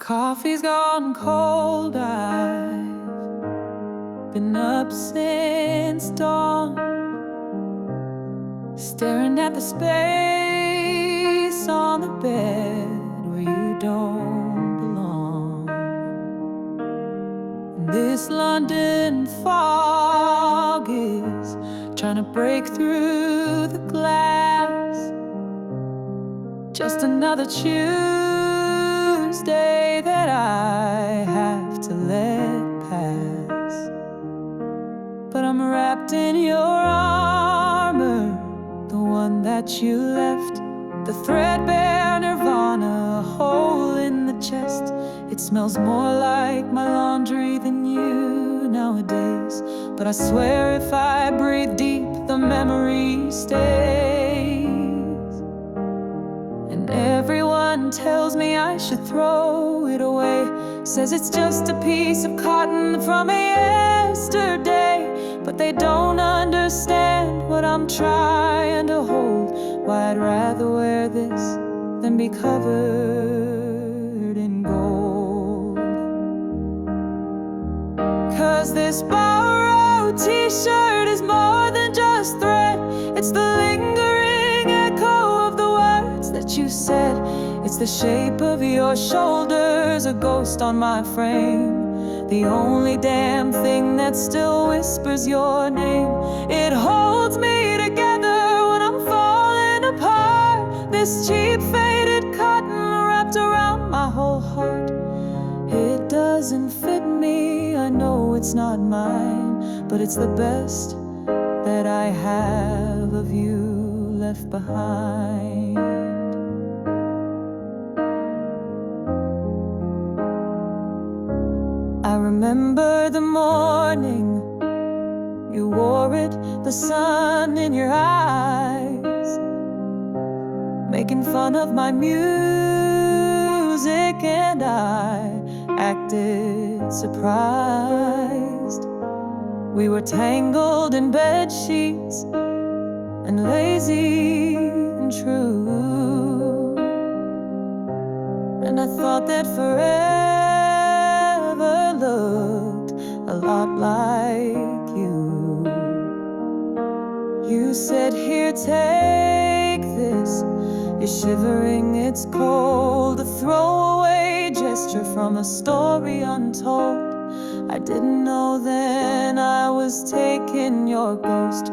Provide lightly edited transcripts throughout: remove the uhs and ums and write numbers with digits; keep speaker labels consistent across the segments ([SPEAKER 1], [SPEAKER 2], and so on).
[SPEAKER 1] Coffee's gone cold, I've been up since dawn, staring at the space on the bed where you don't belong. This London fog is trying to break through the glass. Just another Tuesday that I have to let pass. But I'm wrapped in your armor, the one that you left, the threadbare nirvana, a hole in the chest. It smells more like my laundry than you nowadays, but I swear if I breathe deep, the memory stays. And everyone tells me I should throw it away, says it's just a piece of cotton from yesterday, but they don't understand what I'm trying to hold. Why I'd rather wear this than be covered in gold. 'Cause this borrowed t-shirt is more than just thread. It's the lingering echo of the words that you said. It's the shape of your shoulders, a ghost on my frame, the only damn thing that still whispers your name. It holds me together when I'm falling apart. This cheap faded cotton wrapped around my whole heart. It doesn't fit me, I know it's not mine, but it's the best that I have of you left behind. I remember the morning you wore it, the sun in your eyes, making fun of my music, and I acted surprised. We were tangled in bed sheets and lazy and true, and I thought that forever looked a lot like you. You said, here, take this. You're shivering, it's cold. A throwaway gesture from a story untold. I didn't know then I was taking your ghost.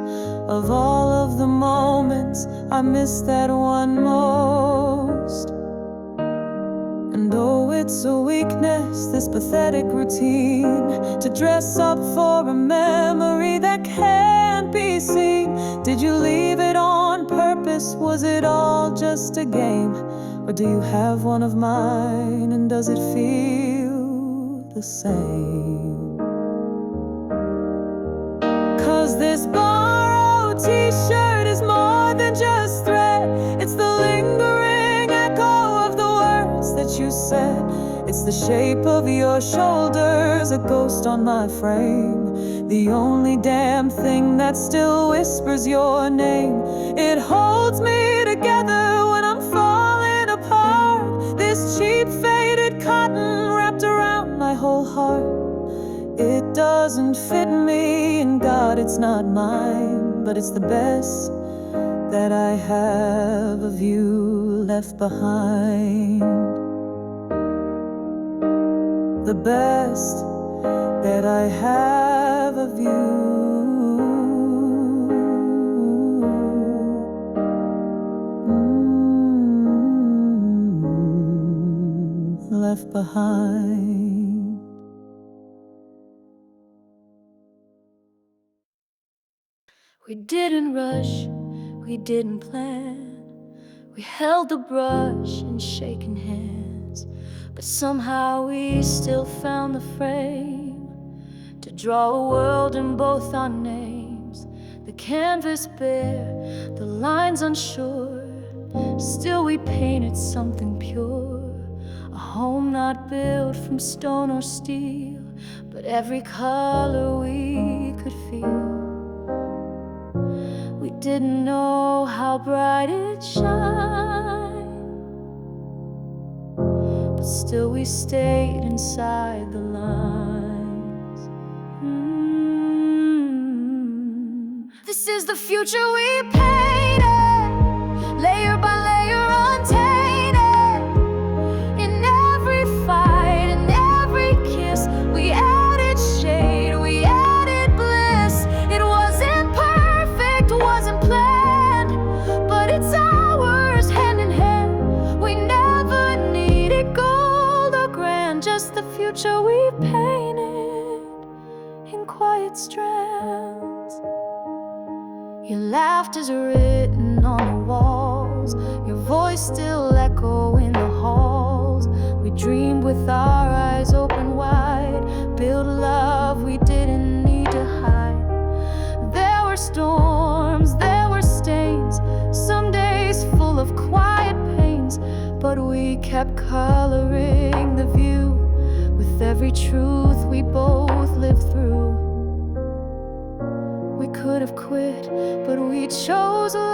[SPEAKER 1] Of all of the moments, I miss that one most. And oh, it's a weakness, this pathetic routine, to dress up for a memory that can't be seen. Did you leave it on purpose? Was it all just a game? Or do you have one of mine, and does it feel the same? 'Cause this borrowed t-shirt is more than just thread. It's the lingering echo of the words that you said. It's the shape of your shoulders, a ghost on my frame, the only damn thing that still whispers your name. It holds me together when I'm falling apart. This cheap faded cotton wrapped around my whole heart. It doesn't fit me, and God, it's not mine, but it's the best that I have of you left behind. The best that I have of you left behind.
[SPEAKER 2] We didn't rush, we didn't plan. We held the brush and shaking hands, but somehow we still found the frame to draw a world in both our names. The canvas bare, the lines unsure, still we painted something pure. A home not built from stone or steel, but every color we could feel. We didn't know how bright it'd shine, but still we stayed inside the lines. This is the future we painted, layer by layer untainted. In every fight, in every kiss, we added shade, we added bliss. It wasn't perfect, wasn't planned, but it's ours, hand in hand. We never needed gold or grand, just the future we painted in quiet strands. Your laughter's written on the walls, your voice still echo in the halls. We dreamed with our eyes open wide, built love we didn't need to hide. There were storms, there were stains, some days full of quiet pains, but we kept coloring the view with every truth we both lived through. We could have quit, but we chose life,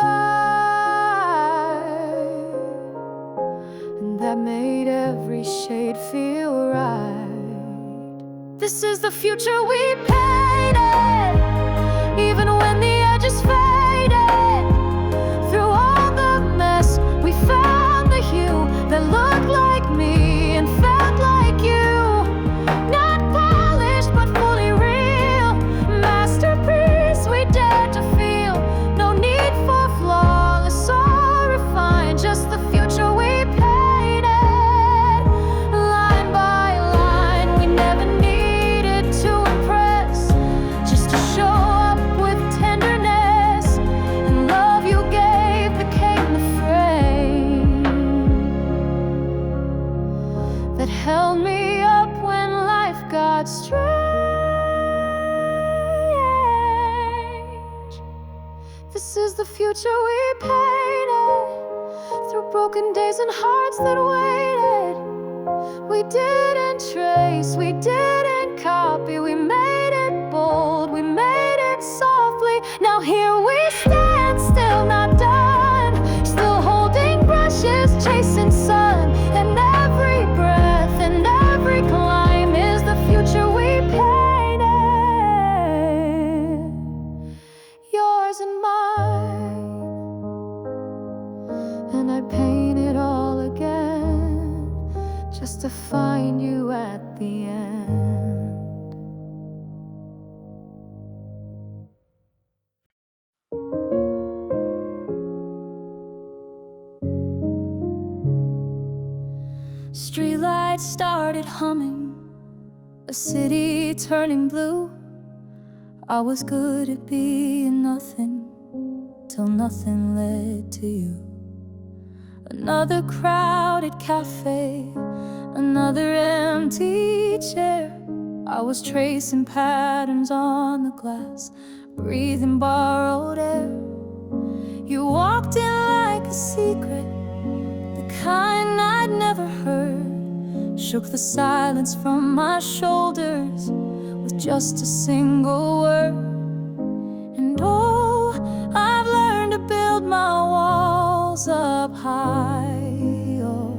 [SPEAKER 2] and that made every shade feel right. This is the future we painted, even when the edges faded. Through all the mess, we found the hue that looked like me and felt like you. Not polished, but fully real, masterpiece we dared to feel. No need for flawless or refined, just the future we painted, line by line. We never needed to impress, just to show up with tenderness, and love you gave became the frame that held me up when life got strange. This is the future we painted, through broken days and hearts that waited. We didn't trace, we didn't copy, we made it bold, we made it softly. Now here we stand, still not done, still holding brushes, chasing sun. And every breath and every climb is the future we painted, yours and mine. And I paint it all again, just to find you at the end. Streetlights started humming, a city turning blue. I was good at being nothing, till nothing led to you. Another crowded cafe, another empty chair. I was tracing patterns on the glass, breathing borrowed air. You walked in like a secret, the kind I'd never heard. Shook the silence from my shoulders with just a single word. And oh, I've learned to build my walls up high. Oh,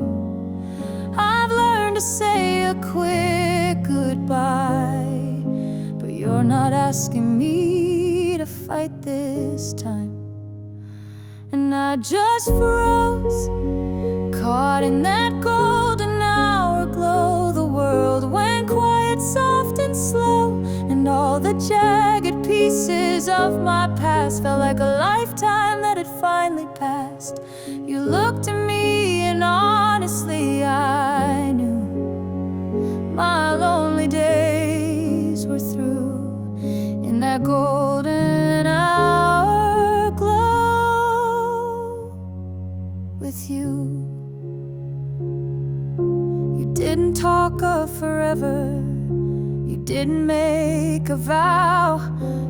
[SPEAKER 2] I've learned to say a quick goodbye, but you're not asking me to fight this time. And I just froze, caught in that golden hour glow. The world went quiet, soft and slow, and all the jagged pieces of my past felt like a lifetime that had finally passed. You looked at me and honestly I knew my lonely days were through. In that golden hour glow with you. You didn't talk of forever, you didn't make a vow.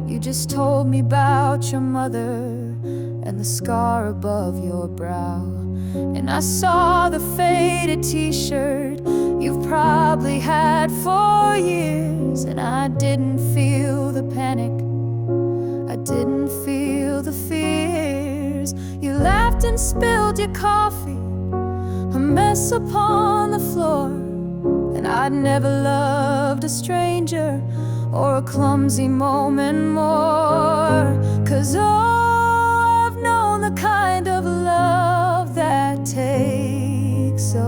[SPEAKER 2] You just told me about your mother and the scar above your brow. And I saw the faded t-shirt you've probably had for years. And I didn't feel the panic, I didn't feel the fears. You laughed and spilled your coffee, a
[SPEAKER 1] mess upon the floor. And I'd never loved a stranger or a clumsy moment more. 'Cause oh, I've known the kind of love that takes so.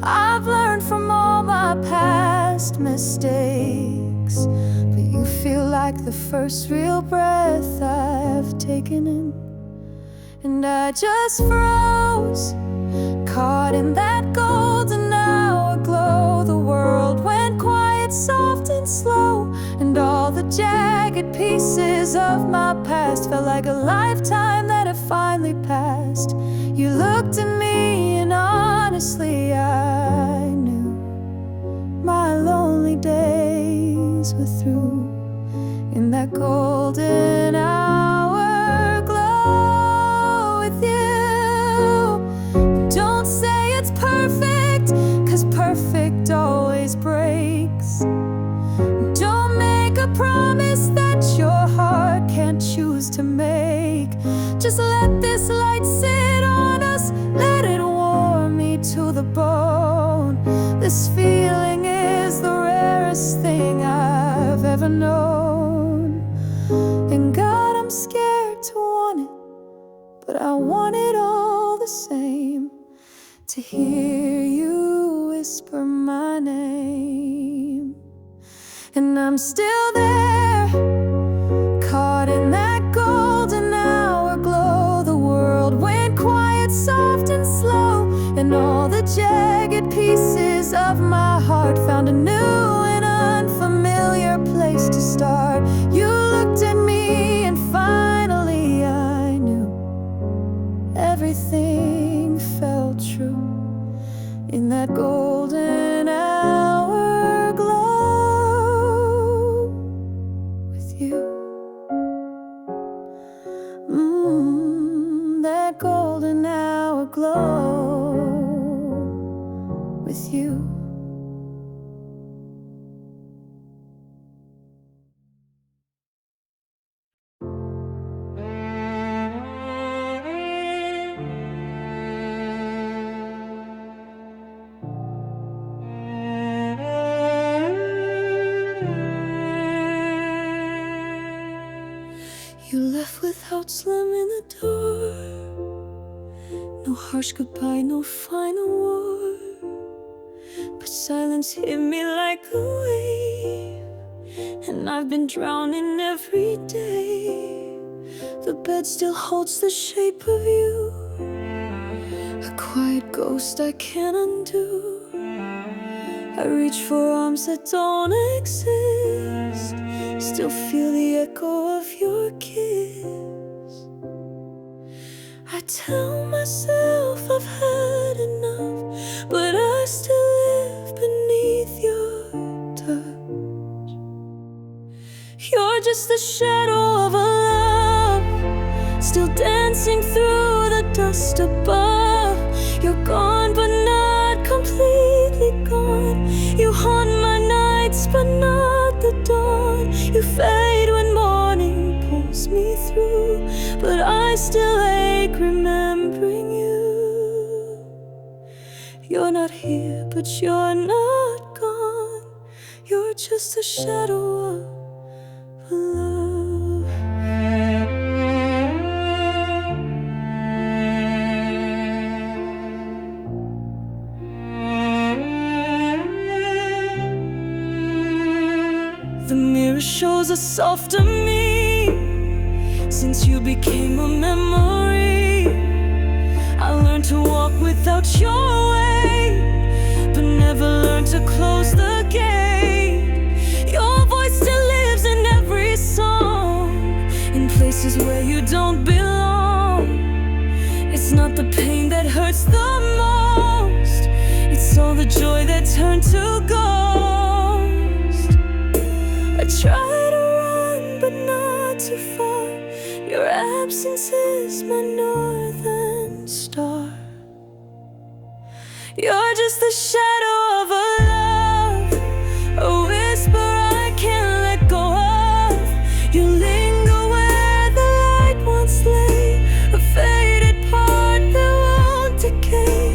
[SPEAKER 1] I've learned from all my past mistakes, but you feel like the first real breath I've taken in. And I just froze, caught in that golden hour glow. The world went quiet, soft and slow, and all the jagged pieces of my past felt like a lifetime that had finally passed. You looked at me and honestly I knew my lonely days were through. In that golden hour glow with you. Don't say it's perfect, 'cause perfect always breaks. Don't make a promise that your heart can't choose to make. Just let this light sit on us, let it warm me to the bone. This feeling is the rarest thing I've ever known. And God, I'm scared to want it, but I want it all the same. To hear you whisper my name. And I'm still there, caught in that golden hour glow. The world went quiet, soft and slow, and all the jagged pieces of my heart found a new and unfamiliar place to start. You looked at me and finally I knew everything felt true. In that golden hour glow with you. That golden hour glow with you. You left without slamming the door. No harsh goodbye, no final word, but silence hit me like a wave, and I've been drowning every day. The bed still holds the shape of you, a quiet ghost I can't undo. I reach for arms that don't exist, still feel the echo of your kiss. I tell myself I've had enough, but I still live beneath your touch. You're just the shadow of a love, still dancing through the dust above. You're gone, but not completely gone. You haunt my nights, but not the dawn. You fade when morning pulls me through, but I still ache remembering you. You're not here, but you're not gone. You're just a shadow of a love. The mirror shows a softer me since you became a memory. I learned to walk without your weight, but never learned to close the gate. Your voice still lives in every song, in places where you don't belong. It's not the pain that hurts the most, it's all the joy that turned to ghost. I try to run, but not too far. Your absence is my northern star. You're just the shadow of a love, a whisper I can't let go of. You linger where the light once lay, a faded part that won't decay.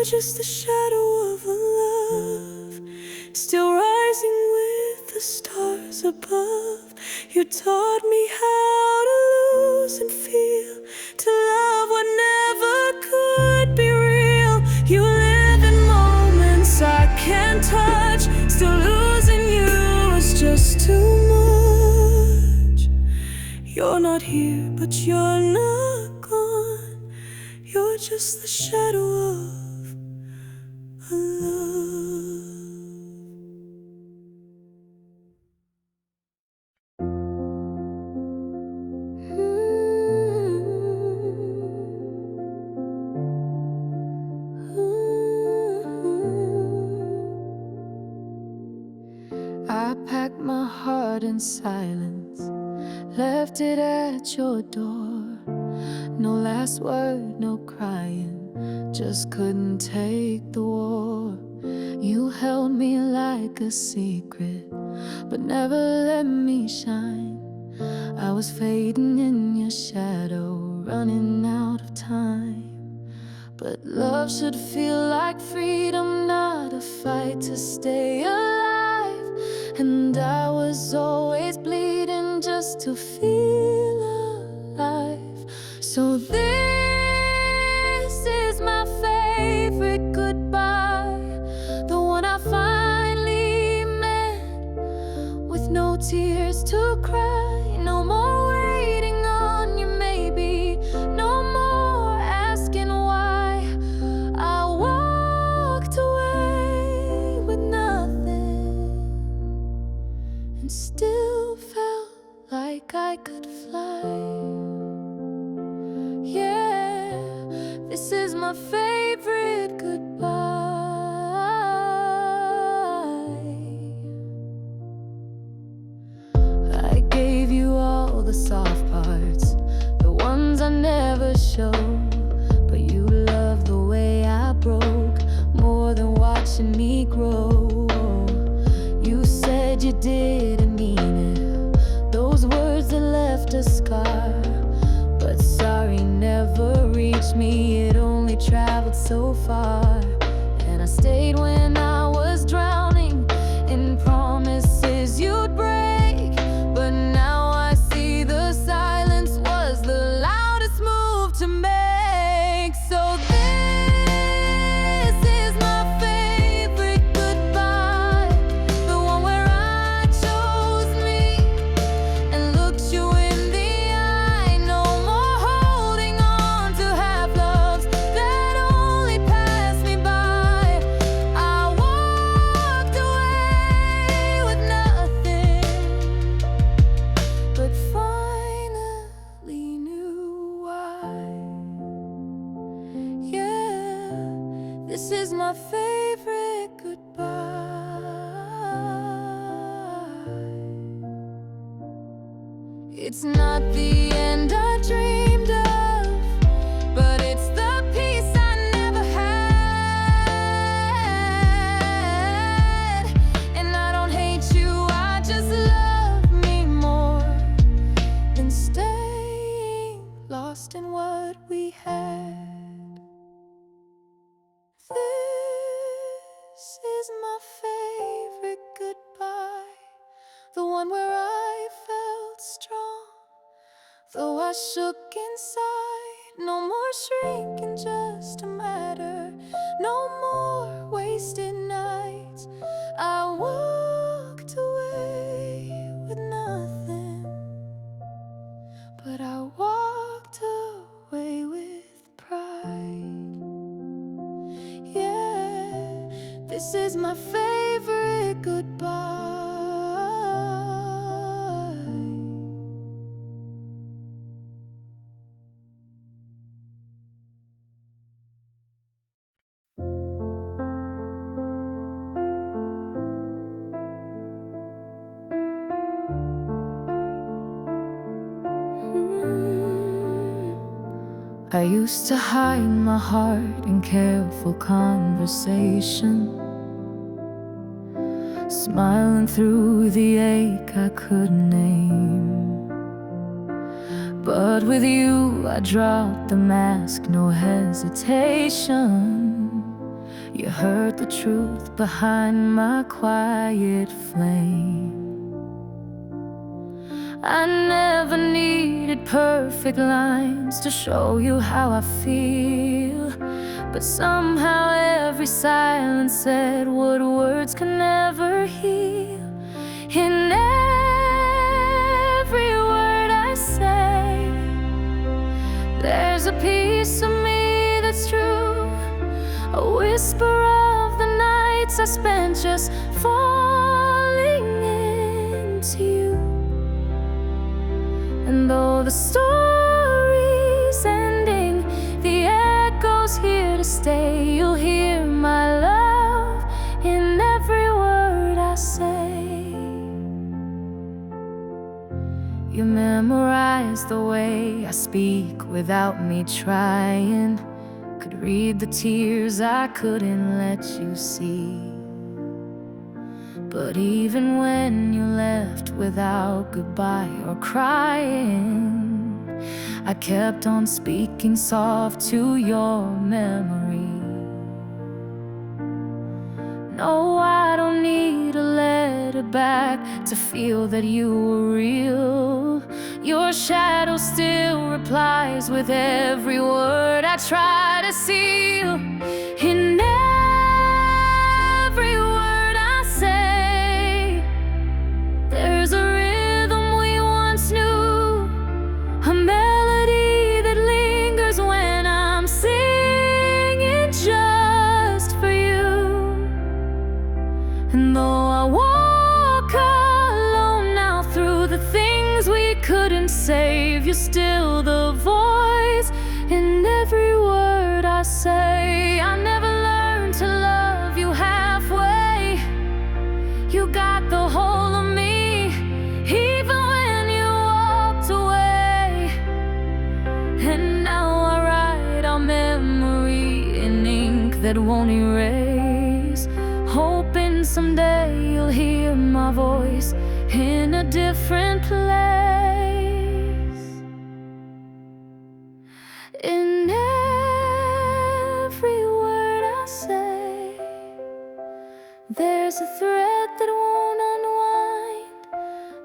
[SPEAKER 1] just the shadow of a love, still rising with the stars above. You taught me how to lose and feel, to love what never could be real. You live in moments I can't touch, still losing you is just too much. You're not here, but you're not gone. You're just the shadow of a love.
[SPEAKER 2] I packed my heart in silence, left it at your door. No last word, no crying, just couldn't take the war. You held me like a secret, but never let me shine. I was fading in your shadow, running out of time. But love should feel like freedom, not a fight to stay alive. And I was always bleeding just to feel alive. So this is my favorite goodbye, the one I finally meant, with no tears to cry, no more waiting on you maybe, no more asking why. I walked away with nothing and still felt like I could fly. Yeah, this is my favorite goodbye. I gave you all the soft parts, the ones I never showed, but you loved the way I broke more than watching me grow. You said you didn't mean it, those words that left a scar, but sorry never reached me, it only traveled so far. And I stayed when I was drowning in promises you'd break, but now I see the silence was the loudest move to make. So this is my favorite goodbye, the one where I chose me and looked you in the eye. No more holding on to half loves that only pass me by. I walked away with nothing, but finally knew why. Yeah, this is my favorite goodbye. It's not the end I dreamed of, but it's the peace I never had. And I don't hate you, I just love me more than staying lost in what we had. This is my favorite goodbye, the one where I felt strong, though I shook inside. No more shrinking just to matter, no more wasted nights. I walked away with nothing, but I walked away with pride. Yeah, this is my favorite goodbye. I used to hide my heart in careful conversation, smiling through the ache I couldn't name. But with you I dropped the mask, no hesitation.
[SPEAKER 1] You heard the truth behind my quiet flame. I never needed perfect lines to show you how I feel, but somehow every silence said what words can never heal. In every word I say, there's a piece of me that's true, a whisper of the nights I spent just falling into you. And though the story's ending, the echo's here to stay. You'll hear my love in every word I say. You memorize the way I speak without me trying. Could read the tears I couldn't let you see. But even when you left without goodbye or crying, I kept on speaking soft to your memory. No, I don't need a letter back to feel that you were real. Your shadow still replies with every word I try to seal. In every word I say, there's a rhythm we once knew, a melody that lingers when I'm singing just for you. And though I walk alone now through the things we couldn't save, you're still the voice in every word I say. I never learned to love you halfway. You got the whole of me, even when you walked away. And now I write our memory in ink that won't erase, hoping someday you'll hear my voice in a different place. In every word I say, there's a thread that won't unwind,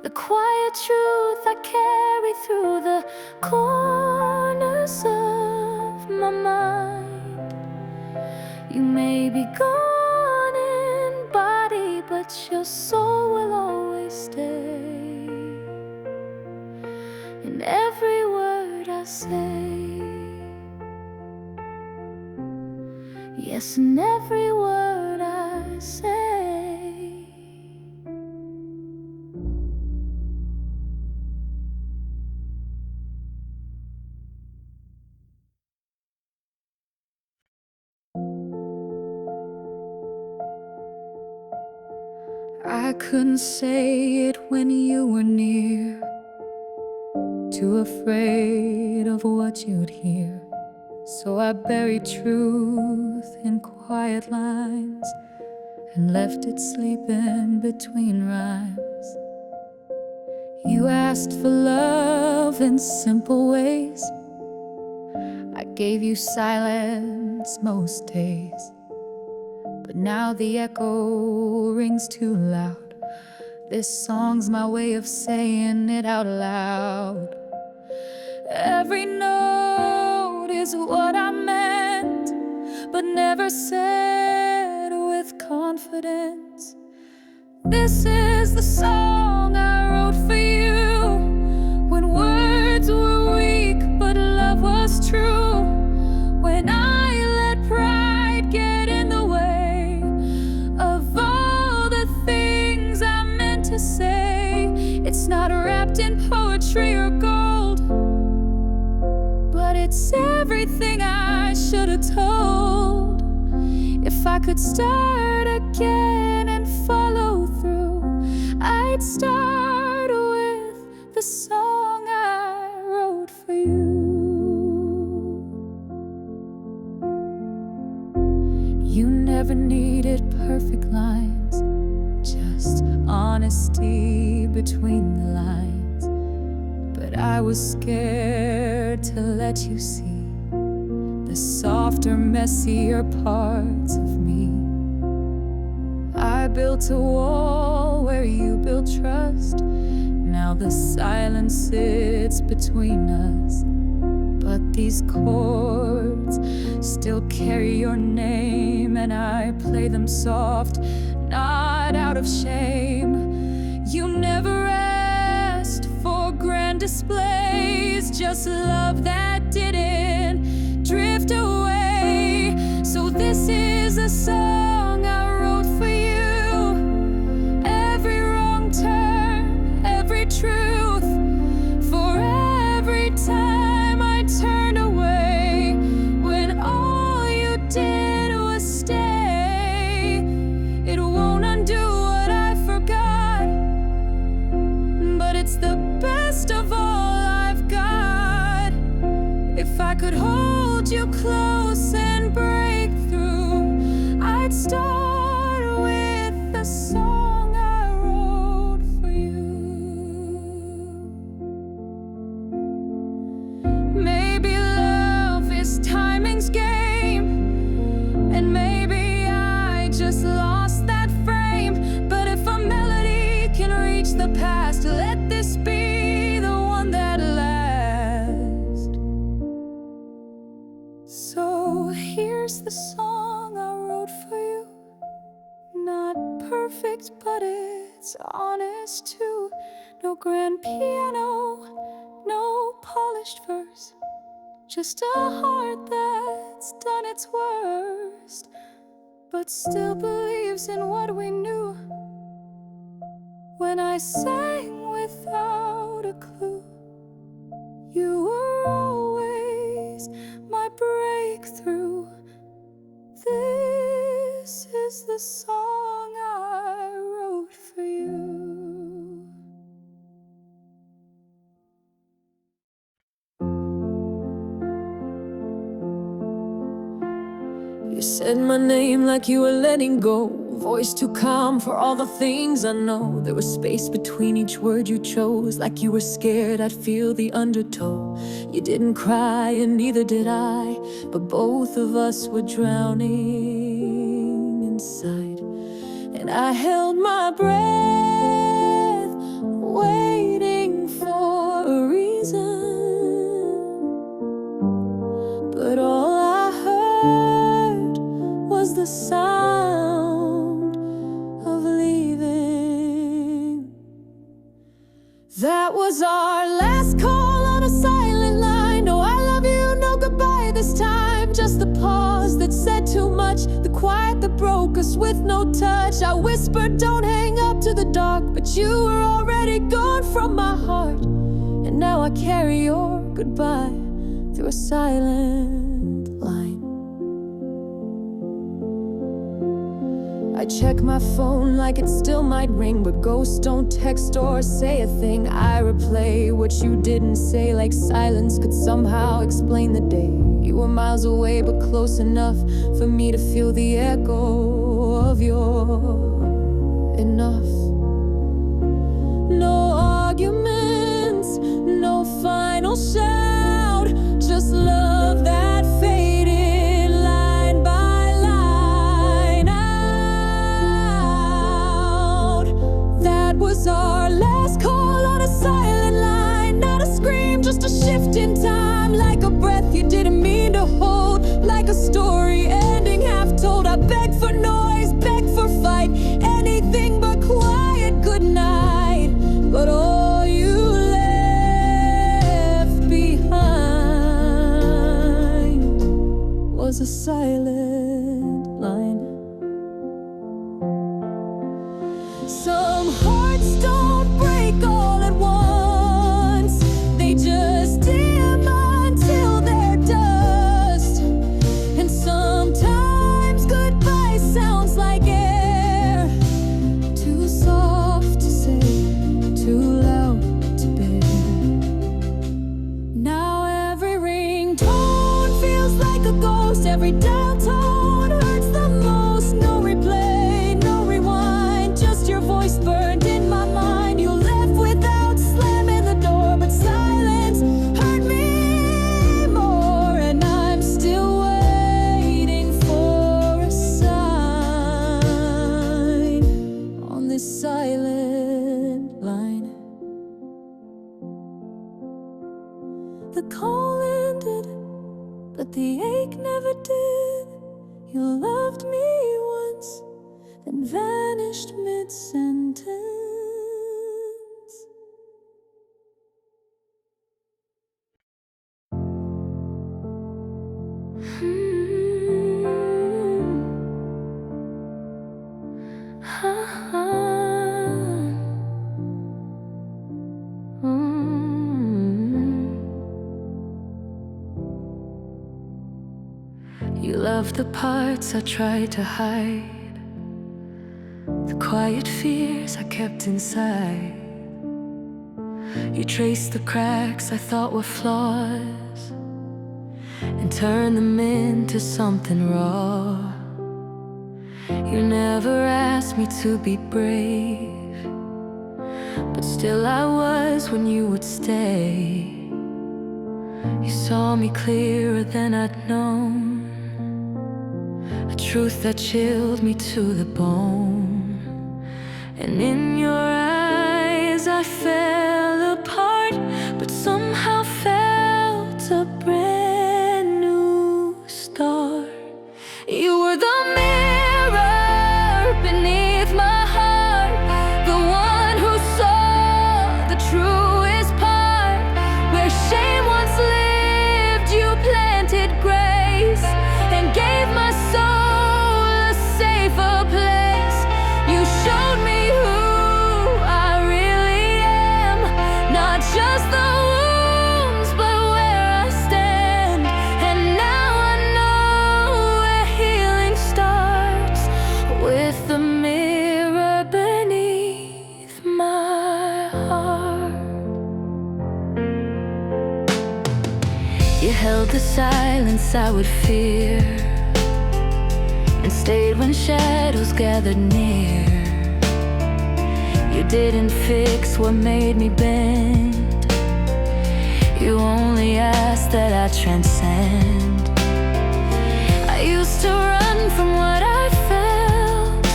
[SPEAKER 1] the quiet truth I carry through the corners of my mind. You may be gone in body, but your soul will always stay. In every word I say, yes, in every word I say. I couldn't say it when you were near, too afraid of what you'd hear. So I buried truth in quiet lines and left it sleeping between rhymes. You asked for love in simple ways. I gave you silence most days, but now the echo rings too loud. This song's my way of saying it out loud. Every note is what I meant, but never said with confidence. This is the song I wrote for you, when words were weak but love was true. When I let pride get in the way of all the things I meant to say. It's not wrapped in poetry or gold, but it's everything I should have told. If I could start again and follow through, I'd start with the song I wrote for you. You never needed perfect lines, just honesty between the lines. But I was scared to let you see the soft softer, messier parts of me. I built a wall where you built trust. Now the silence sits between us, but these chords still carry your name, and I play them soft, not out of shame. You never asked for grand displays, just love that didn't drift away. So this is a song I wrote for you. Every wrong turn, every truth, for every time I turned away when all you did was stay. It won't undo what I forgot, but it's the best of all I've got. If I could hold you close and break through, I'd start with the song I wrote for you. Maybe love is timing's game, and maybe I just lost that frame. But if a melody can reach the past, let this be the one that lasts. So here's the song I wrote for you. Not perfect, but it's honest too. No grand piano, no polished verse, just a heart that's done its worst, but still believes in what we knew. When I sang without a clue, you were always my breakthrough. This is the song I wrote for you. You said my name like you were letting go, voice too calm for all the things I know. There was space between each word you chose, like you were scared I'd feel the undertow. You didn't cry and neither did I, but both of us were drowning inside. And I held my breath, waiting for a reason, but all I heard was the sound of leaving. That was our last call on a silent line. No, I love you, no goodbye this time. Just the pause that said too much, the quiet that broke us with no touch. I whispered, don't hang up to the dark, but you were already gone from my heart. And now I carry your goodbye through a silent line. I check my phone like it still might ring, but ghosts don't text or say a thing. I replay what you didn't say, like silence could somehow explain the day. You were miles away but close enough for me to feel the echo of your enough. No arguments, no final shout, just love that faded line by line out. That was our last call on a silent line. Not a scream, just a shift in time, like a breath you didn't mean to hold, like a story ending half told. I beg for noise, beg for fight, anything but quiet goodnight. But all you left behind was a silent line. Some hearts don't break all at once, they just dim until they're dust. And sometimes goodbye sounds like air, too soft to say, too loud to bear. Now every ringtone feels like a ghost, every dial tone hurts the most. No replay, no rewind, just your voice burned in my mind. You left without slamming the door, but silence hurt me more. And I'm still waiting but the ache never did. You loved me once, then vanished mid-sentence.
[SPEAKER 2] You love the parts I tried to hide, the quiet fears I kept inside. You traced the cracks I thought were flaws and turned them into something raw. You never asked me to be brave, but still I was when you would stay. You saw me clearer than I'd known, a truth that chilled me to the bone. And in your eyes I fell apart, but somehow felt a brand new start. You were the mirror beneath my heart, the one who saw the truest part. Where shame once lived, you planted grace and gave my soul a safer place. You showed me who I really am, not just the wounds, but where I stand. And now I know where healing starts, with the mirror beneath my heart. You held the silence I would fear, and stayed when shadows gathered near. You didn't fix what made me bend, you only asked that I transcend. I used to run from what I felt,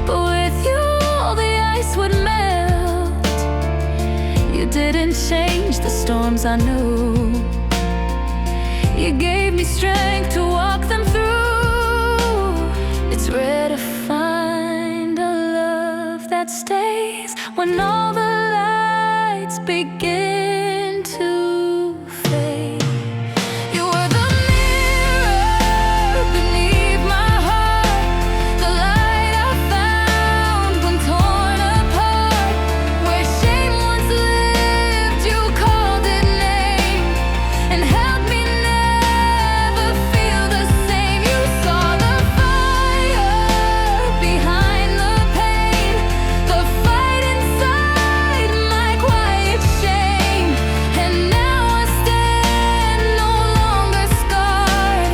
[SPEAKER 2] but with you all the ice would melt. You didn't change the storms I knew, you gave me strength to walk them through. It's rare to find a love that stays when all the lights begin to fade. You were the mirror beneath my heart, the light I found when torn apart. Where shame once lived, you called it name and helped me never feel the same. You saw the fire behind the pain, the fight inside my quiet shame. And now I stand no longer scarred,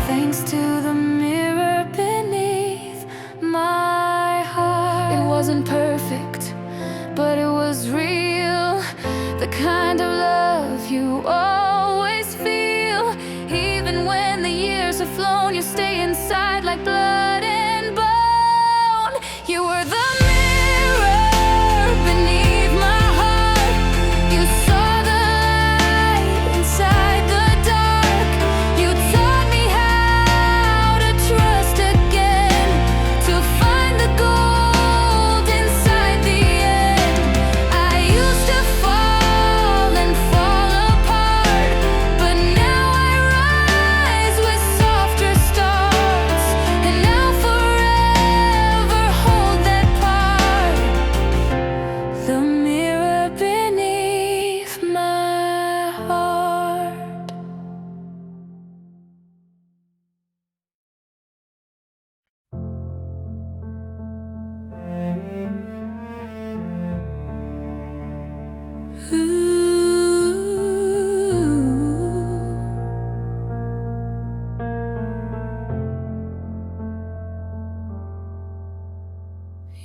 [SPEAKER 2] thanks to the mirror beneath my heart. It wasn't perfect, but it was real, the kind of love you always feel. Even when the years have flown, you stay inside like blood and bone. You were the mirror beneath my heart, you saw the light inside the dark. You taught me how to trust again, to find the gold inside the end. I used to fall and fall apart, but now I rise with softer starts. And now forever hold that part, the mirror beneath my heart.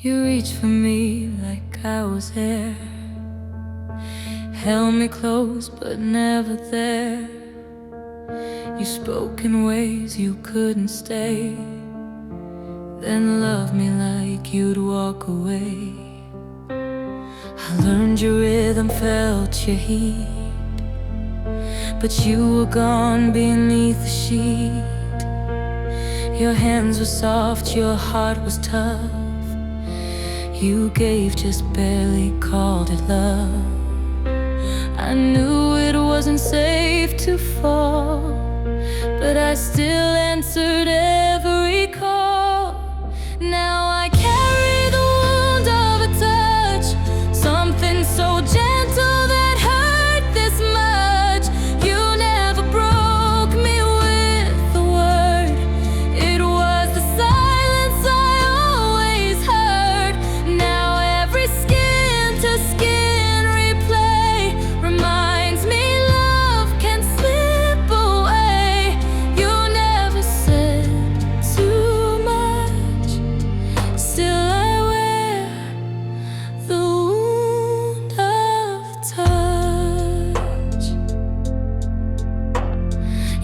[SPEAKER 2] You reached for me like I was air, held me close but never there. You spoke in ways you couldn't stay, then loved me like you'd walk away. I learned your rhythm, felt your heat,
[SPEAKER 1] but you were gone beneath the sheet. Your hands were soft, your heart was tough. You gave, just barely called it love. I knew it wasn't safe to fall, but I still answered every call. Now I carry the wound of a touch, something so gentle that hurt this much. You never broke me with a word. It was the silence I always heard. Now every skin-to-skin replay reminds me love can slip away. You never said too much, still I wear the wound of touch.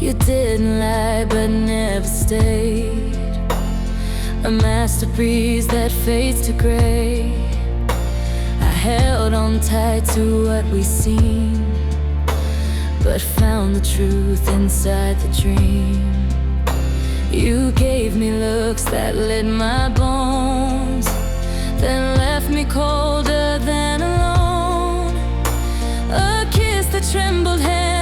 [SPEAKER 1] You didn't lie but never stayed, a masterpiece that fades to gray. I held on tight to what we seen, but found the truth inside the dream. You gave me looks that lit my bones, then left me colder than alone. A kiss that trembled hand